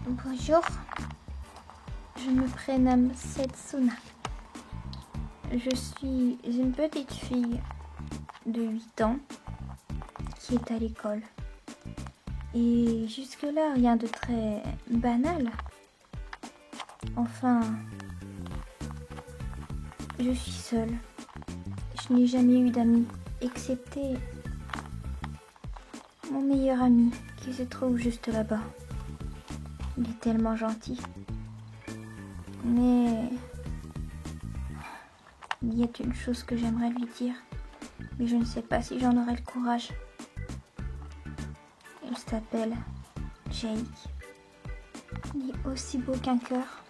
Bonjour, je me prénomme Setsuna. Je suis une petite fille de 8 ans qui est à l'école. Et jusque-là, rien de très banal. Enfin, je suis seule. Je n'ai jamais eu d'amis, excepté mon meilleur ami qui se trouve juste là-bas. Il est tellement gentil. Mais il y a une chose que j'aimerais lui dire, mais je ne sais pas si j'en aurai le courage. Il s'appelle Jake. Il est aussi beau qu'un cœur,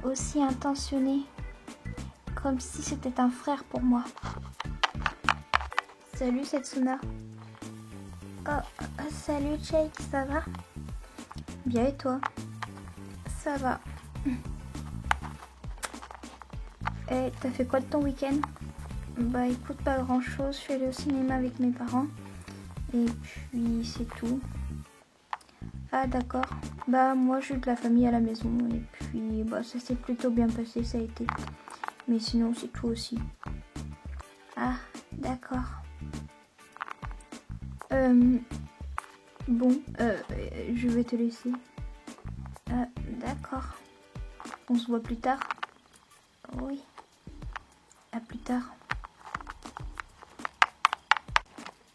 aussi intentionné, comme si c'était un frère pour moi. Salut Setsuna. Oh, salut Jake, ça va? Bien et toi? Ça va. Eh, t'as fait quoi de ton week-end? Bah écoute, pas grand chose, je suis allée au cinéma avec mes parents. Et puis c'est tout. Ah d'accord. Bah moi j'ai eu de la famille à la maison. Et puis bah ça s'est plutôt bien passé, ça a été. Mais sinon c'est tout aussi. Ah d'accord. Bon, je vais te laisser. D'accord. On se voit plus tard. Oui. À plus tard.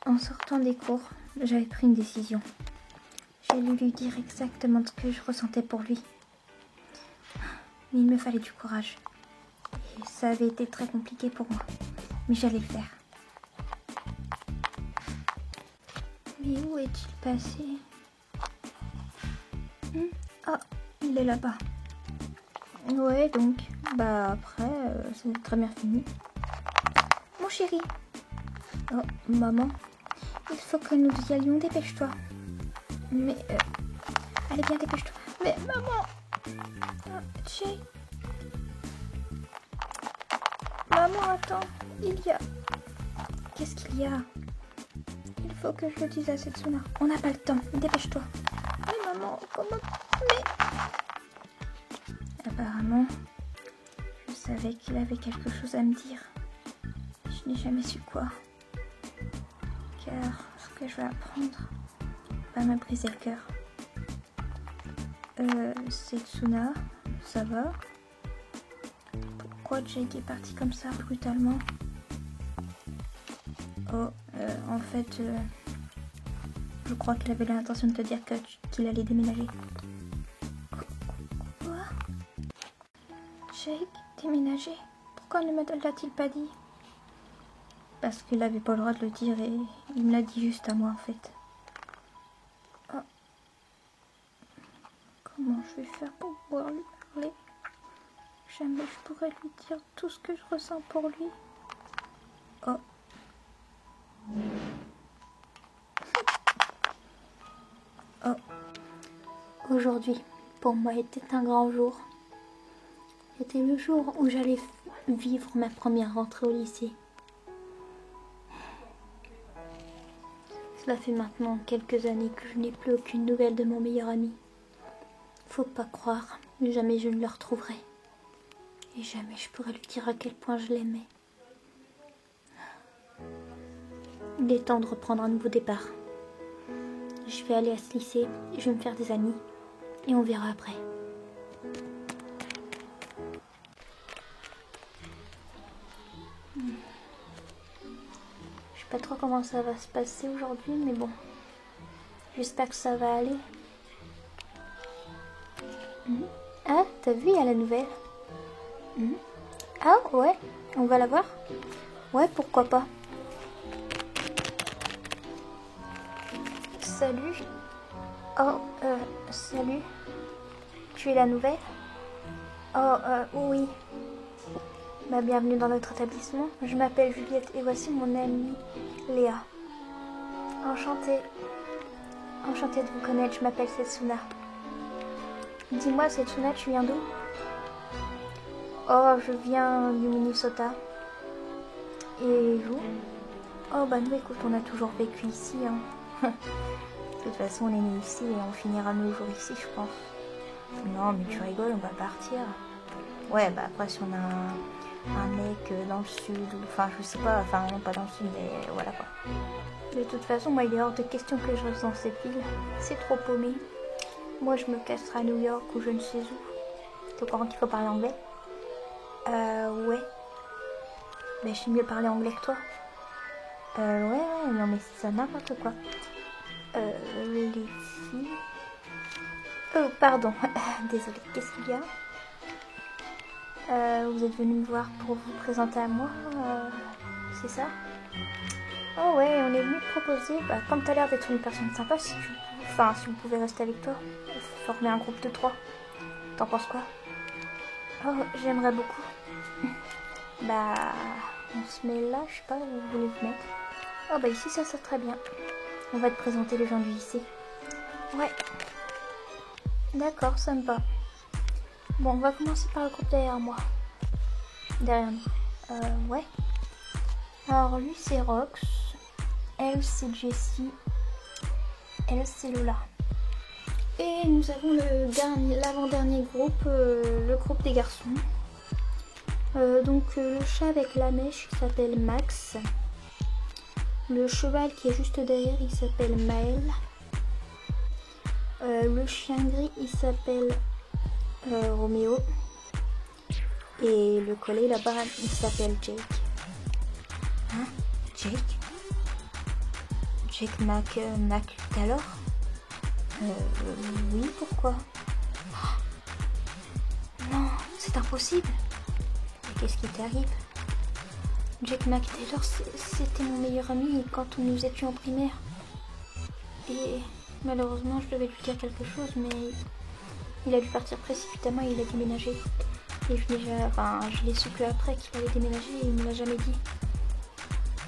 En sortant des cours, j'avais pris une décision. J'allais lui dire exactement ce que je ressentais pour lui. Mais il me fallait du courage. Et ça avait été très compliqué pour moi. Mais j'allais le faire. Mais où est-il passé? Oh, il est là-bas. Ouais, donc, bah après, c'est très bien fini. Mon chéri. Oh, maman. Il faut que nous y allions, dépêche-toi. Mais, allez bien, dépêche-toi. Mais, maman. Jay. Maman, attends. Il y a... Qu'est-ce qu'il y a? Il faut que je le dise à Setsuna. On n'a pas le temps, dépêche-toi. Mais maman, comment... Mais... Apparemment, je savais qu'il avait quelque chose à me dire. Je n'ai jamais su quoi. Car ce que je vais apprendre va me briser le cœur. Setsuna, ça va? Pourquoi Jake est parti comme ça, brutalement? Oh, en fait, je crois qu'il avait l'intention de te dire qu'il allait déménager. Quoi? Jake, déménager? Pourquoi ne me l'a-t-il pas dit? Parce qu'il n'avait pas le droit de le dire et il me l'a dit juste à moi en fait. Oh. Comment je vais faire pour pouvoir lui parler? Jamais je pourrais lui dire tout ce que je ressens pour lui. Oh. Oh. Aujourd'hui, pour moi, était un grand jour. C'était le jour où j'allais vivre ma première rentrée au lycée. Cela fait maintenant quelques années que je n'ai plus aucune nouvelle de mon meilleur ami. Faut pas croire, jamais je ne le retrouverai. Et jamais je pourrai lui dire à quel point je l'aimais. Il est temps de reprendre un nouveau départ. Je vais aller à ce lycée, je vais me faire des amis. Et on verra après. Je sais pas trop comment ça va se passer aujourd'hui, mais bon. J'espère que ça va aller. Ah, t'as vu, il y a la nouvelle. Ah, ouais, on va la voir? Ouais, pourquoi pas. Salut. Oh, salut. Tu es la nouvelle? Oh, oui. Bah, bienvenue dans notre établissement. Je m'appelle Juliette et voici mon amie Léa. Enchantée. Enchantée de vous connaître, je m'appelle Setsuna. Dis-moi, Setsuna, tu viens d'où? Oh, je viens du Minnesota. Et vous? Oh, bah nous, écoute, on a toujours vécu ici, hein. De toute façon, on est nés ici et on finira nos jours ici, je pense. Non, mais tu rigoles, on va partir. Ouais, bah après, si on a un mec dans le sud, ou enfin, je sais pas, enfin, non, pas dans le sud, mais voilà quoi. De toute façon, moi, il est hors de question que je reste dans cette ville. C'est trop paumé. Moi, je me casserai à New York ou je ne sais où. T'es au courant qu'il faut parler anglais? Ouais. Mais je sais mieux parler anglais que toi. Ouais, non, mais c'est ça n'importe quoi. Les filles... Oh, pardon. Désolée, qu'est-ce qu'il y a? Vous êtes venu me voir pour vous présenter à moi, c'est ça? Oh ouais, on est venu te proposer, bah, comme t'as l'air d'être une personne sympa, si on pouvait rester avec toi, former un groupe de 3. T'en penses quoi? Oh, j'aimerais beaucoup. Bah, on se met là, je sais pas où vous voulez vous mettre. Oh bah ici ça sert très bien. On va te présenter les gens du lycée. Ouais. D'accord, ça me va. Bon, on va commencer par le groupe derrière moi. Derrière nous. Ouais. Alors lui c'est Rox. Elle c'est Jessie. Elle c'est Lola. Et nous avons l'avant-dernier groupe, le groupe des garçons. Donc le chat avec la mèche il s'appelle Max. Le cheval qui est juste derrière il s'appelle Maël. Le chien gris il s'appelle Roméo. Et le collet là-bas il s'appelle Jake. Hein? Jake? Jake McTaylor? Oui, pourquoi? Oh, non, c'est impossible. Mais qu'est-ce qui t'arrive? Jake McTaylor, c'était mon meilleur ami quand nous étions en primaire. Et malheureusement, je devais lui dire quelque chose, mais il a dû partir précipitamment et il a déménagé. Et je l'ai su que après qu'il allait déménager et il me l'a jamais dit.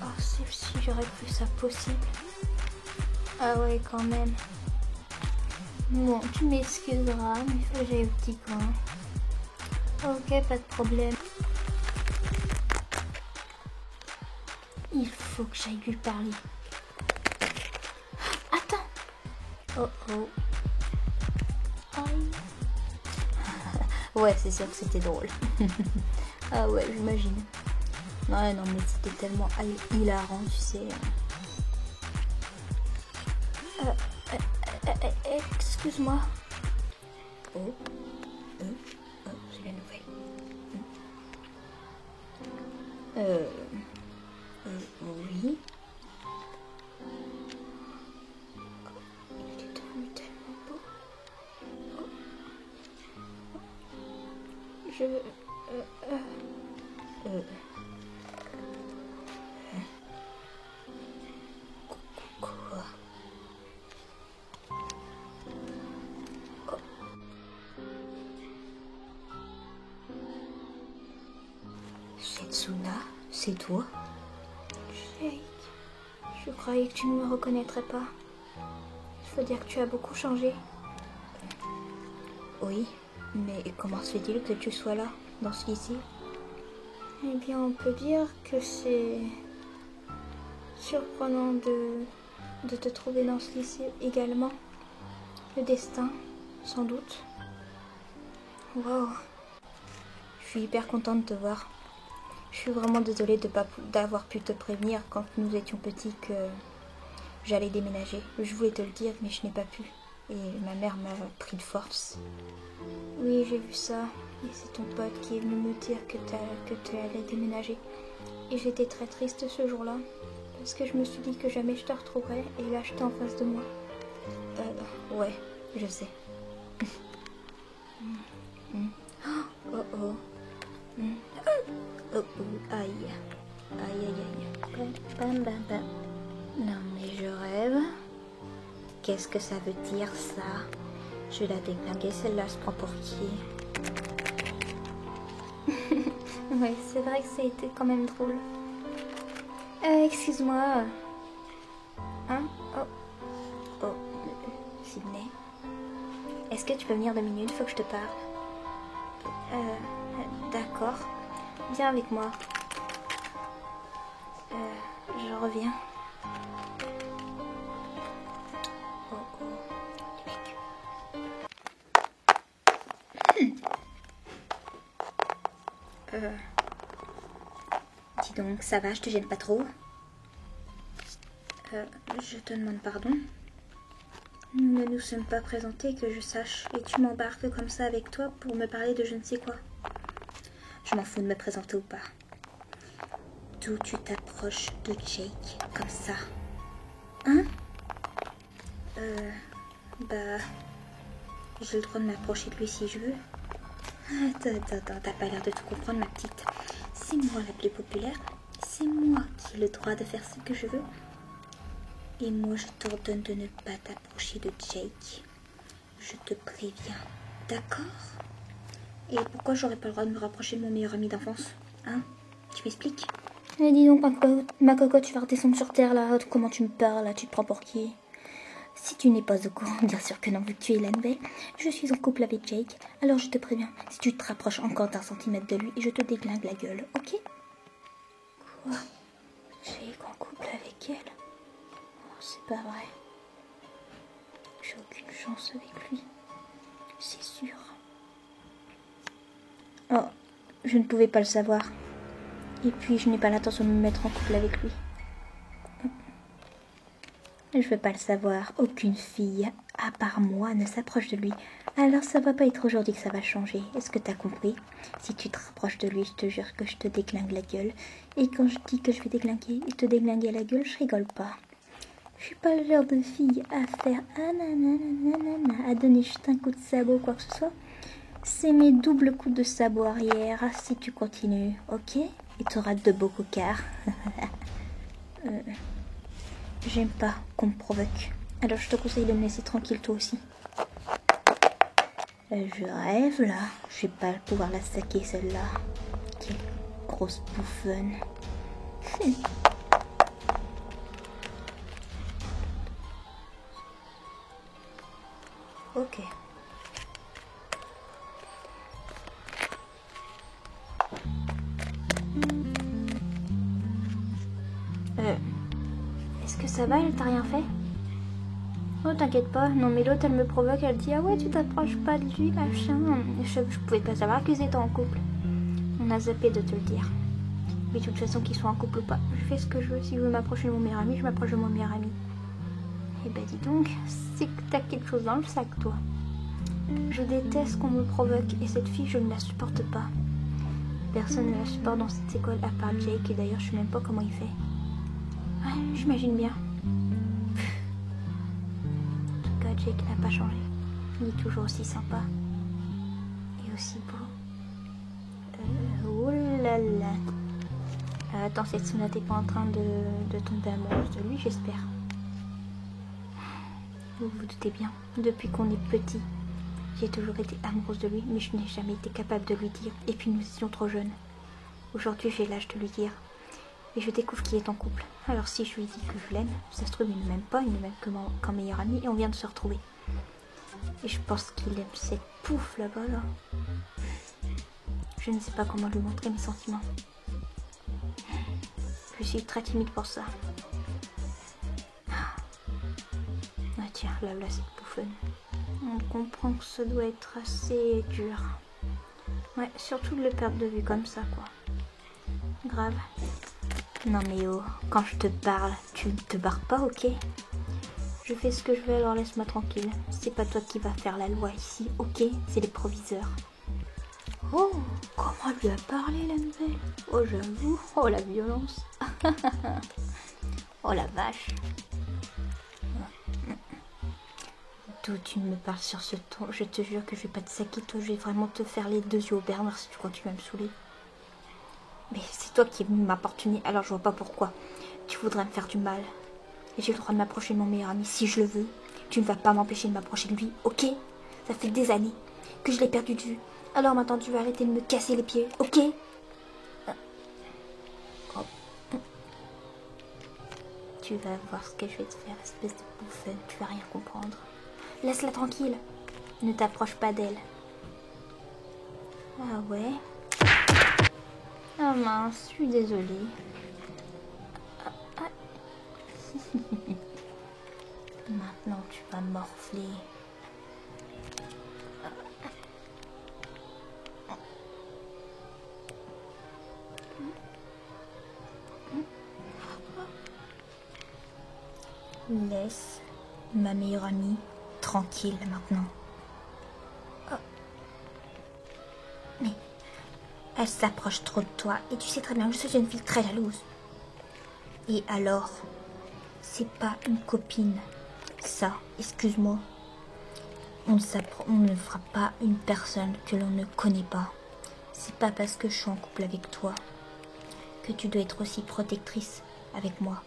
Oh, si j'aurais cru ça possible. Ah ouais, quand même. Bon, tu m'excuseras, mais il faut que j'aille au petit coin. Ok, pas de problème. Il faut que j'aille lui parler. Attends. Oh oh. Aïe. Ouais, c'est sûr que c'était drôle. Ah ouais, j'imagine. Ouais, non, mais c'était tellement hilarant, tu sais. Excuse-moi. Oh, c'est la nouvelle. Oui. Il est devenu tellement beau. Oh. Quoi? Setsuna, c'est toi? Jake, je croyais que tu ne me reconnaîtrais pas. Il faut dire que tu as beaucoup changé. Oui, mais comment se fait-il que tu sois là, dans ce lycée? Eh bien, on peut dire que c'est surprenant de te trouver dans ce lycée également. Le destin, sans doute. Wow. Je suis hyper contente de te voir. Je suis vraiment désolée d'avoir pu te prévenir quand nous étions petits que j'allais déménager. Je voulais te le dire, mais je n'ai pas pu. Et ma mère m'a pris de force. Oui, j'ai vu ça. Et c'est ton pote qui est venu me dire que tu allais déménager. Et j'étais très triste ce jour-là. Parce que je me suis dit que jamais je te retrouverais. Et là, j'étais en face de moi. Ouais, je sais. Oh oh. Oh oh, aïe. Aïe aïe aïe. Bam bam bam. Non mais je rêve. Qu'est-ce que ça veut dire ça? Je vais la déglinguer, celle-là se prend pour qui? Oui, c'est vrai que ça a été quand même drôle. Excuse-moi. Hein? Oh. Oh. Sydney. Est-ce que tu peux venir 2 minutes? Faut que je te parle. D'accord. Viens avec moi. Je reviens. Oh. Dis donc, ça va, je te gêne pas trop? Je te demande pardon. Nous ne nous sommes pas présentés, que je sache, et tu m'embarques comme ça avec toi pour me parler de je ne sais quoi. Je m'en fous de me présenter ou pas. D'où tu t'approches de Jake, comme ça? Hein? J'ai le droit de m'approcher de lui si je veux. Attends, t'as pas l'air de tout comprendre, ma petite. C'est moi la plus populaire. C'est moi qui ai le droit de faire ce que je veux. Et moi, je t'ordonne de ne pas t'approcher de Jake. Je te préviens. D'accord? Et pourquoi j'aurais pas le droit de me rapprocher de mon meilleur ami d'enfance? Hein? Tu m'expliques? Eh, dis donc, ma cocotte, tu vas redescendre sur terre, là. Comment tu me parles, là? Tu te prends pour qui? Si tu n'es pas au courant, bien sûr que non, vu que tu es la nouvelle, je suis en couple avec Jake. Alors je te préviens, si tu te rapproches encore d'un centimètre de lui, je te déglingue la gueule, ok? Quoi? Jake en couple avec elle? Oh, c'est pas vrai. J'ai aucune chance avec lui. C'est sûr. Oh, je ne pouvais pas le savoir. Et puis, je n'ai pas l'intention de me mettre en couple avec lui. Je veux pas le savoir. Aucune fille, à part moi, ne s'approche de lui. Alors ça va pas être aujourd'hui que ça va changer. Est-ce que t'as compris? Si tu te rapproches de lui, je te jure que je te déglingue la gueule. Et quand je dis que je vais te déglinguer la gueule, je rigole pas. Je suis pas le genre de fille à faire à donner juste un coup de sabot ou quoi que ce soit. C'est mes doubles coups de sabot arrière si tu continues, ok? Et t'auras de beaux cocards. J'aime pas qu'on me provoque. Alors je te conseille de me laisser tranquille toi aussi. Je rêve là. Je vais pas pouvoir la saquer celle-là. Quelle grosse bouffonne. Ok. Est-ce que ça va? Elle t'a rien fait? Oh, t'inquiète pas. Non, mais l'autre, elle me provoque. Elle dit, ah ouais, tu t'approches pas de lui, machin. Je pouvais pas savoir qu'ils étaient en couple. On a zappé de te le dire. Mais de toute façon, qu'ils soient en couple ou pas, je fais ce que je veux. Si je veux m'approcher de mon meilleur ami, je m'approche de mon meilleur ami. Eh ben, dis donc, c'est que t'as quelque chose dans le sac, toi. Je déteste qu'on me provoque. Et cette fille, je ne la supporte pas. Personne ne la supporte dans cette école à part Jake. Et d'ailleurs, je sais même pas comment il fait. Ouais, j'imagine bien. En tout cas, Jake n'a pas changé. Il est toujours aussi sympa. Et aussi beau. Oh là là. Attends, cette sonate n'est pas en train de tomber amoureuse de lui, j'espère. Vous vous doutez bien, depuis qu'on est petit, j'ai toujours été amoureuse de lui, mais je n'ai jamais été capable de lui dire. Et puis nous étions trop jeunes. Aujourd'hui, j'ai l'âge de lui dire. Et je découvre qu'il est en couple. Alors si je lui dis que je l'aime, ça se trouve il ne m'aime pas, il ne m'aime qu'en meilleur ami et on vient de se retrouver. Et je pense qu'il aime cette pouffe là-bas là. Je ne sais pas comment lui montrer mes sentiments. Je suis très timide pour ça. Ah tiens, là cette pouffonne. On comprend que ça doit être assez dur. Ouais, surtout de le perdre de vue comme ça quoi. Grave. Non mais oh, quand je te parle, tu ne te barres pas, ok? Je fais ce que je veux, alors laisse-moi tranquille. C'est pas toi qui vas faire la loi ici, ok? C'est les proviseurs. Oh, comment elle lui a parlé la nouvelle? Oh j'avoue, oh la violence. Oh la vache. D'où tu me parles sur ce ton? Je te jure que je vais pas te saquer, toi, je vais vraiment te faire les deux yeux au beurre noir si tu continues à me saouler. Mais c'est toi qui es venu m'importuner, alors je vois pas pourquoi tu voudrais me faire du mal. Et j'ai le droit de m'approcher de mon meilleur ami si je le veux. Tu ne vas pas m'empêcher de m'approcher de lui, ok? Ça fait des années que je l'ai perdu de vue. Alors maintenant tu vas arrêter de me casser les pieds, ok? Oh. Tu vas voir ce que je vais te faire, espèce de bouffonne, tu vas rien comprendre. Laisse-la tranquille, ne t'approche pas d'elle. Ah ouais? Ah mince, je suis désolée. Maintenant tu vas morfler. Laisse ma meilleure amie tranquille maintenant. Oh. Mais elle s'approche trop de toi et tu sais très bien que je suis une fille très jalouse. Et alors, c'est pas une copine. Ça, excuse-moi. On ne fera pas une personne que l'on ne connaît pas. C'est pas parce que je suis en couple avec toi que tu dois être aussi protectrice avec moi.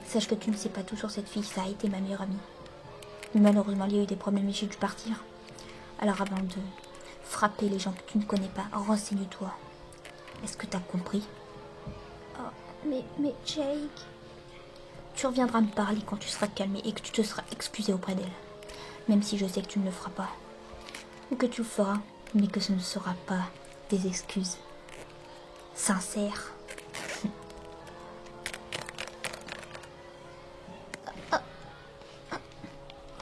Sache que tu ne sais pas tout sur cette fille, ça a été ma meilleure amie. Mais malheureusement, il y a eu des problèmes et j'ai dû partir. Alors avant de frapper les gens que tu ne connais pas, renseigne-toi. Est-ce que tu as compris? Oh, mais Jake... Tu reviendras me parler quand tu seras calmé et que tu te seras excusé auprès d'elle. Même si je sais que tu ne le feras pas. Ou que tu le feras, mais que ce ne sera pas des excuses sincères.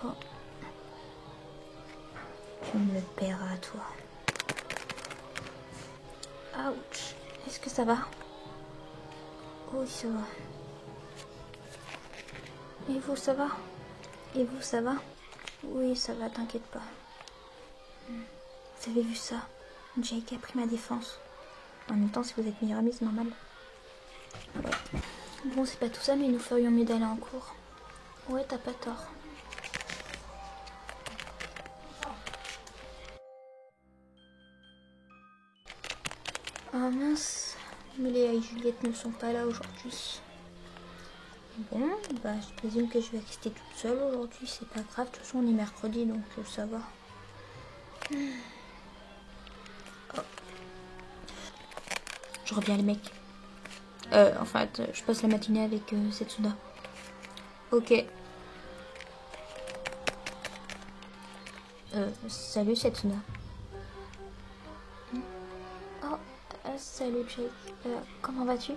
Oh. Tu me le paieras, toi. Ouch. Est-ce que ça va? Oui, ça va. Et vous, ça va? Et vous, ça va? Oui, ça va, t'inquiète pas. Vous avez vu ça? Jake a pris ma défense. En même temps, si vous êtes meilleure amie, c'est normal. Ouais. Bon, c'est pas tout ça, mais nous ferions mieux d'aller en cours. Ouais, t'as pas tort. Ah mince, mais Léa et Juliette ne sont pas là aujourd'hui. Bon, bah je présume que je vais rester toute seule aujourd'hui, c'est pas grave, de toute façon on est mercredi donc ça va. Oh. Je reviens les mecs. En fait, je passe la matinée avec Setsuna. Ok. Salut Setsuna. Oh, salut Jake. Comment vas-tu?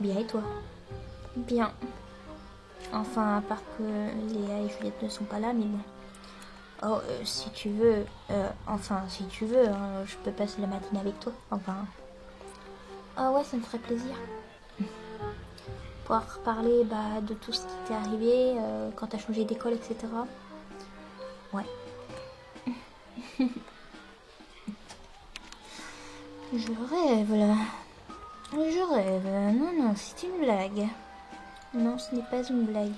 Bien et toi? Bien. Enfin, à part que Léa et Juliette ne sont pas là, mais bon. Oh, si tu veux, si tu veux, hein, je peux passer la matinée avec toi. Enfin. Ah ouais, ça me ferait plaisir. Pouvoir parler de tout ce qui t'est arrivé, quand t'as changé d'école, etc. Ouais. Je rêve là. Je rêve. Non, c'est une blague. Non, ce n'est pas une blague.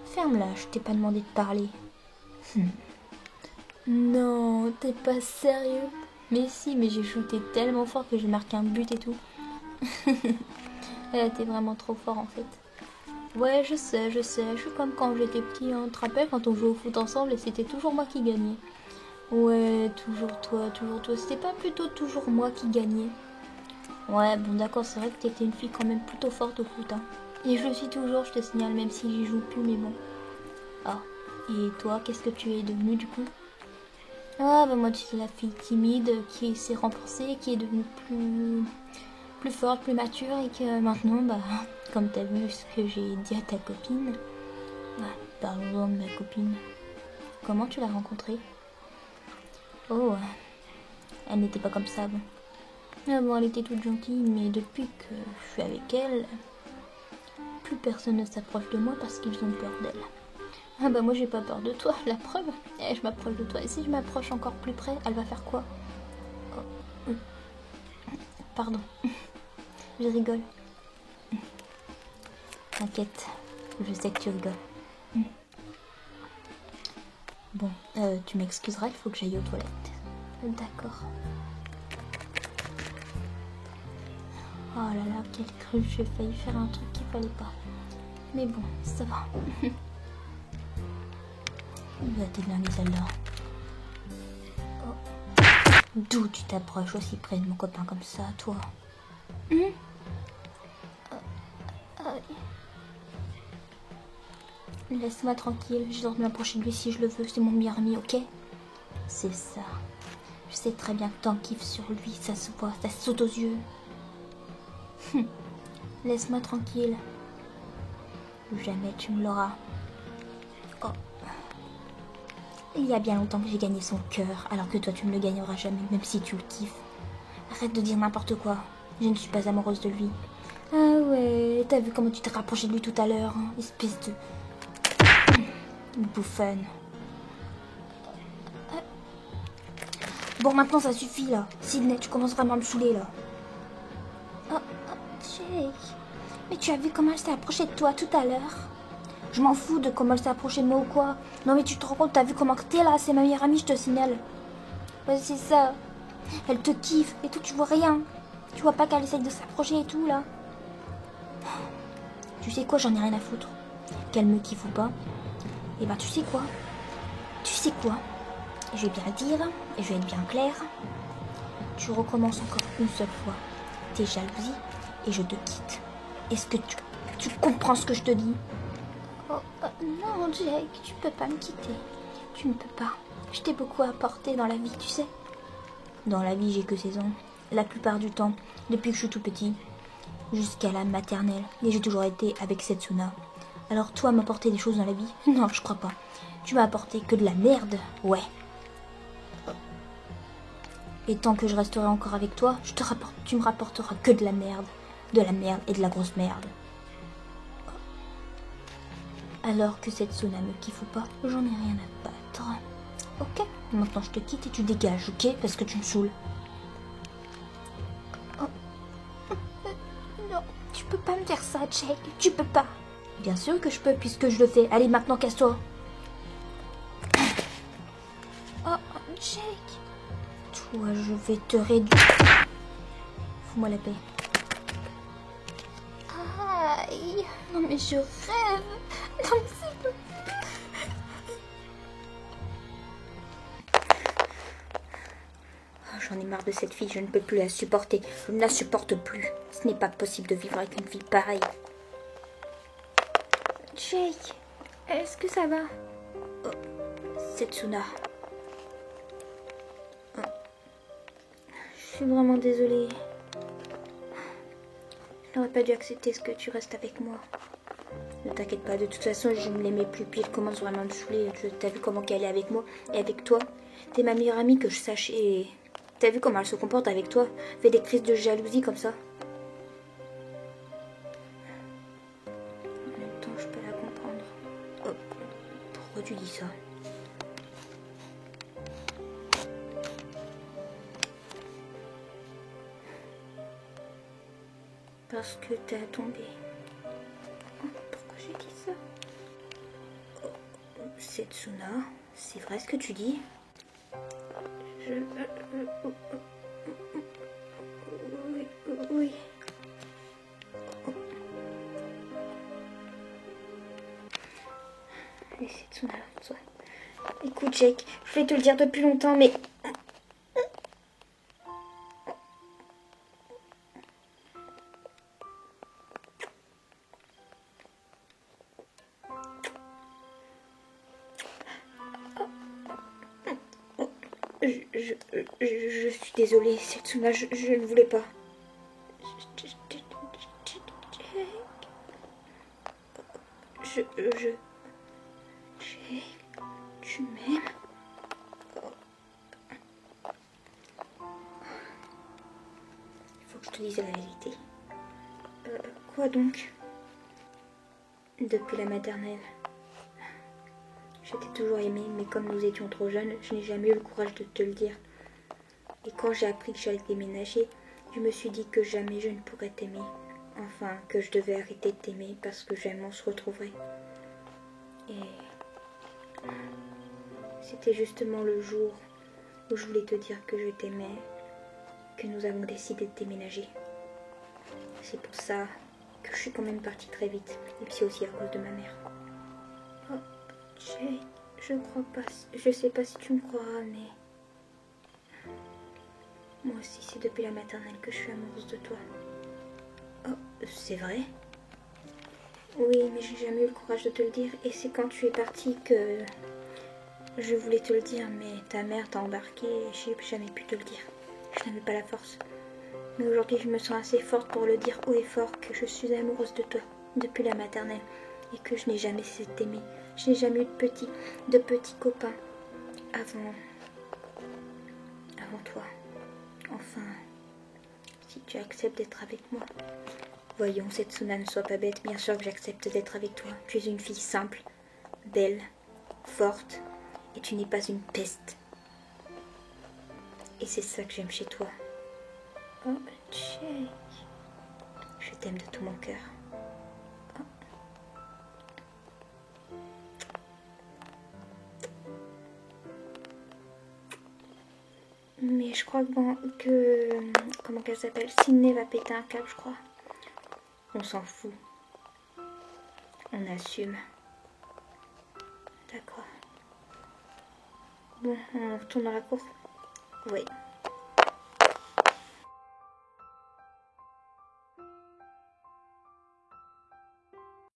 Ferme-la, je t'ai pas demandé de parler. Non, t'es pas sérieux? Mais si, mais j'ai shooté tellement fort que j'ai marqué un but et tout. T'es vraiment trop fort en fait. Ouais, je sais. Je suis comme quand j'étais petit, hein. Tu te rappelles quand on jouait au foot ensemble et c'était toujours moi qui gagnais? Ouais, toujours toi. C'était pas plutôt toujours moi qui gagnais? Ouais, bon d'accord, c'est vrai que t'étais une fille quand même plutôt forte au foot, hein. Et je le suis toujours, je te signale, même si j'y joue plus, mais bon. Ah, et toi, qu'est-ce que tu es devenue du coup? Ah, bah moi, tu es la fille timide qui s'est renforcée, qui est devenue plus forte, plus mature, et que maintenant, comme t'as vu ce que j'ai dit à ta copine... parlons de ma copine. Comment tu l'as rencontrée? Oh, elle n'était pas comme ça, bon. Ah bon, elle était toute gentille, mais depuis que je suis avec elle... Plus personne ne s'approche de moi parce qu'ils ont peur d'elle. Ah bah moi j'ai pas peur de toi, la preuve. Je m'approche de toi. Et si je m'approche encore plus près, elle va faire quoi? Oh. Pardon. Je rigole. T'inquiète, je sais que tu rigoles. Bon, tu m'excuseras, il faut que j'aille aux toilettes. D'accord. Oh là là, quelle cruche, j'ai failli faire un truc qu'il fallait pas. Mais bon, ça va. T'es bien les alors. Oh. D'où tu t'approches aussi près de mon copain comme ça, toi? Laisse-moi tranquille, j'ai le droit de m'approcher de lui si je le veux, c'est mon meilleur ami, ok? C'est ça. Je sais très bien que t'en kiffes sur lui, ça se voit, ça saute aux yeux. Laisse-moi tranquille. Jamais tu me l'auras. Oh. Il y a bien longtemps que j'ai gagné son cœur, alors que toi tu ne le gagneras jamais, même si tu le kiffes. Arrête de dire n'importe quoi. Je ne suis pas amoureuse de lui. Ah ouais, t'as vu comment tu t'es rapproché de lui tout à l'heure, hein, espèce de... Une bouffonne. Bon, maintenant ça suffit là. Sydney, tu commences vraiment à me saouler là. Oh, Jake. Mais tu as vu comment elle s'est approchée de toi tout à l'heure? Je m'en fous de comment elle s'est approchée de moi ou quoi. Non mais tu te rends compte, t'as vu comment t'es là? C'est ma meilleure amie, je te signale. Ouais, c'est ça. Elle te kiffe et tout, tu vois rien. Tu vois pas qu'elle essaye de s'approcher et tout là. Tu sais quoi, j'en ai rien à foutre. Qu'elle me kiffe ou pas. Et ben tu sais quoi? Je vais bien le dire et je vais être bien claire. Tu recommences encore une seule fois tes jalousies et je te quitte. Est-ce que tu comprends ce que je te dis? Oh, non, Jake, tu peux pas me quitter. Tu ne peux pas. Je t'ai beaucoup apporté dans la vie, tu sais. Dans la vie, j'ai que 16 ans. La plupart du temps, depuis que je suis tout petit, jusqu'à la maternelle. Et j'ai toujours été avec Setsuna. Alors toi, m'apporter des choses dans la vie? Non, je crois pas. Tu m'as apporté que de la merde. Ouais. Et tant que je resterai encore avec toi, tu me rapporteras que de la merde. De la merde et de la grosse merde. Alors que Setsuna me kiffe ou pas, j'en ai rien à battre. Ok, maintenant je te quitte et tu dégages, ok? Parce que tu me saoules. Non, tu peux pas me dire ça, Jake. Tu peux pas. Bien sûr que je peux, puisque je le fais. Allez, maintenant, casse-toi. Oh, Jake. Toi, je vais te réduire. Fous-moi la paix. Aïe. Non, mais je rêve. Non, mais c'est... Oh, j'en ai marre de cette fille, je ne peux plus la supporter. Je ne la supporte plus. Ce n'est pas possible de vivre avec une fille pareille. Jake, est-ce que ça va? Oh, Setsuna. Oh. Je suis vraiment désolée. Je n'aurais pas dû accepter ce que tu restes avec moi. Ne t'inquiète pas, de toute façon, je ne l'aimais plus. Puis elle commence vraiment à me saouler. T'as vu comment elle est avec moi et avec toi? T'es ma meilleure amie, que je sache. Et t'as vu comment elle se comporte avec toi? Fait des crises de jalousie comme ça. En même temps, je peux la comprendre. Oh, pourquoi tu dis ça? Parce que t'as tombé. Pourquoi j'ai dit ça? Oh, Setsuna, c'est vrai ce que tu dis? Oui. Et Setsuna, toi. Écoute, Jake, je voulais te le dire depuis longtemps, mais... Je suis désolée, Setsuna, je ne voulais pas. Jake, tu m'aimes? Il faut que je te dise la vérité. Quoi donc? Depuis la maternelle. Je t'ai toujours aimé, mais comme nous étions trop jeunes, je n'ai jamais eu le courage de te le dire. Et quand j'ai appris que j'allais déménager, je me suis dit que jamais je ne pourrais t'aimer. Enfin, que je devais arrêter de t'aimer parce que jamais on se retrouverait. Et c'était justement le jour où je voulais te dire que je t'aimais, que nous avons décidé de déménager. C'est pour ça que je suis quand même partie très vite. Et puis aussi à cause de ma mère. Oh, Jake, je crois pas. Je sais pas si tu me croiras, mais... Moi aussi, c'est depuis la maternelle que je suis amoureuse de toi. Oh, c'est vrai? Oui, mais j'ai jamais eu le courage de te le dire. Et c'est quand tu es partie que je voulais te le dire, mais ta mère t'a embarqué et j'ai jamais pu te le dire. Je n'avais pas la force. Mais aujourd'hui, je me sens assez forte pour le dire haut et fort que je suis amoureuse de toi depuis la maternelle et que je n'ai jamais cessé de t'aimer. Je n'ai jamais eu de petits copains avant toi. Enfin, si tu acceptes d'être avec moi. Voyons, Setsuna, ne sois pas bête. Bien sûr que j'accepte d'être avec toi. Tu es une fille simple, belle forte, et tu n'es pas une peste. Et c'est ça que j'aime chez toi. Oh, Jake. Je t'aime de tout mon cœur. Mais je crois que comment qu'elle s'appelle, Sydney va péter un câble, je crois. On s'en fout. On assume. D'accord. Bon, on retourne dans la cour. Oui.